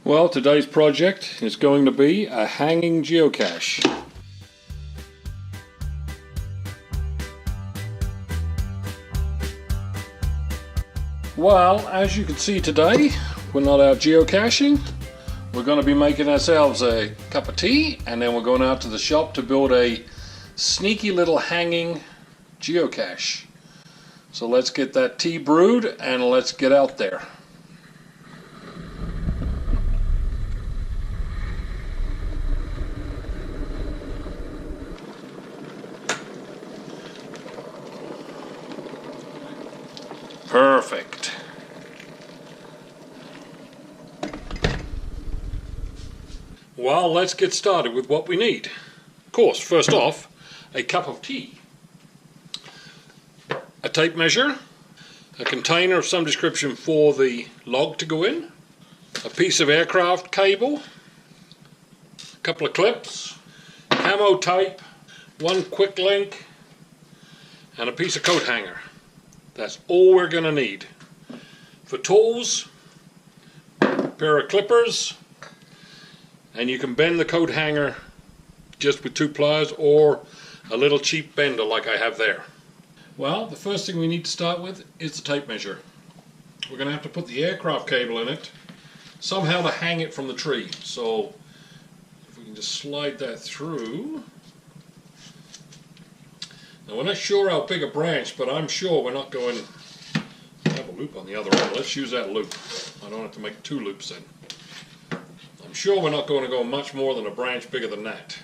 Well, today's project is going to be a hanging geocache. Well, as you can see today, we're not out geocaching. We're going to be making ourselves a cup of tea, and then we're going out to the shop to build a sneaky little hanging geocache. So let's get that tea brewed and let's get out there. Perfect. Well, let's get started with what we need. Of course, first off, a cup of tea, a tape measure, a container of some description for the log to go in, a piece of aircraft cable, a couple of clips, camo tape, one quick link, and a piece of coat hanger. That's all we're going to need. For tools, a pair of clippers, and you can bend the coat hanger just with 2 pliers or a little cheap bender like I have there. Well, the first thing we need to start with is the tape measure. We're going to have to put the aircraft cable in it, somehow to hang it from the tree. So if we can just slide that through. Now we're not sure how big a branch, but I'm sure we're not going to have a loop on the other end. Let's use that loop. I don't have to make 2 loops then. I'm sure we're not going to go much more than a branch bigger than that.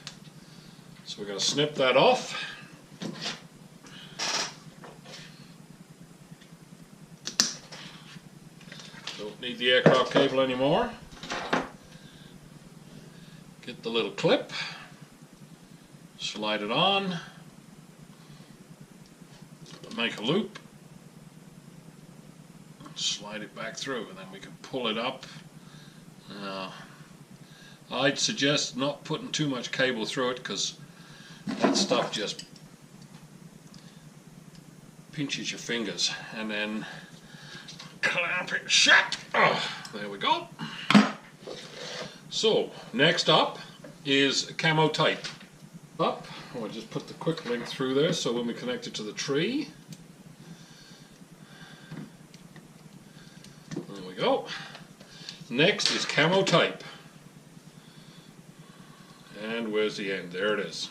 So we're going to snip that off. Don't need the aircraft cable anymore. Get the little clip, slide it on, make a loop, slide it back through, and then we can pull it up. I'd suggest not putting too much cable through it because that stuff just pinches your fingers, and then clamp it shut. Oh, there we go. So next up is camo tape. I'll just put the quick link through there so when we connect it to the tree, there we go. Next is camo tape. And where's the end? There it is.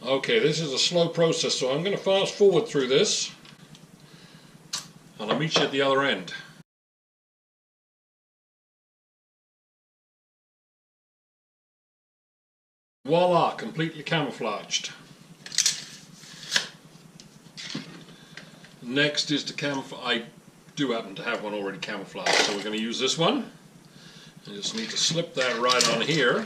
Okay, this is a slow process, so I'm going to fast forward through this, and I'll meet you at the other end. Voila, completely camouflaged. Next is the camouflage. I do happen to have one already camouflaged, so we're going to use this one. I just need to slip that right on here.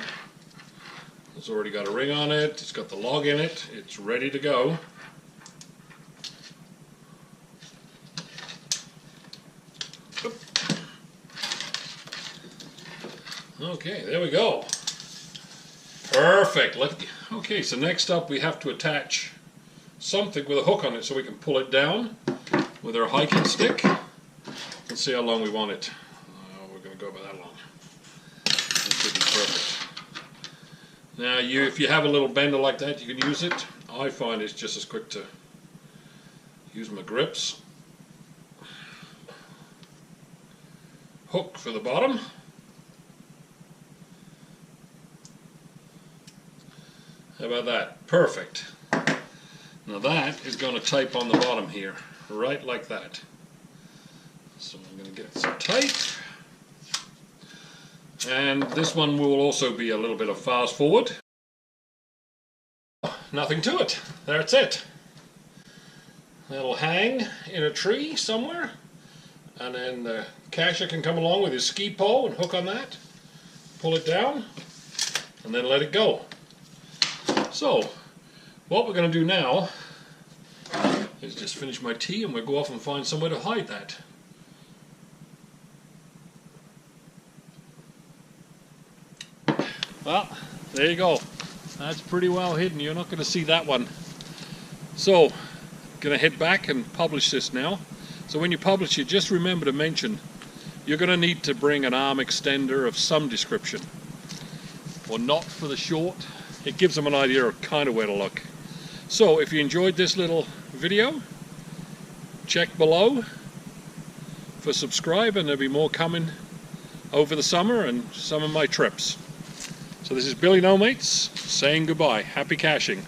It's already got a ring on it, it's got the log in it, it's ready to go. Okay, there we go. Perfect. Okay, so next up we have to attach something with a hook on it so we can pull it down with our hiking stick. Let's see how long we want it. We're going to go about that long. That should be perfect. Now, if you have a little bender like that, you can use it. I find it's just as quick to use my grips. Hook for the bottom. How about that? Perfect. Now that is going to tape on the bottom here, right like that. So I'm going to get some tape. And this one will also be a little bit of fast forward. Nothing to it. That's it. That'll hang in a tree somewhere, and then the cacher can come along with his ski pole and hook on that, pull it down, and then let it go. So what we're going to do now is just finish my tea and we'll go off and find somewhere to hide that. Well, there you go. That's pretty well hidden. You're not going to see that one. So, going to head back and publish this now. So when you publish it, just remember to mention you're going to need to bring an arm extender of some description, or not for the short. It gives them an idea of kind of where to look. So if you enjoyed this little video, check below for subscribe, and there'll be more coming over the summer and some of my trips. So this is Billy No Mates saying goodbye. Happy caching.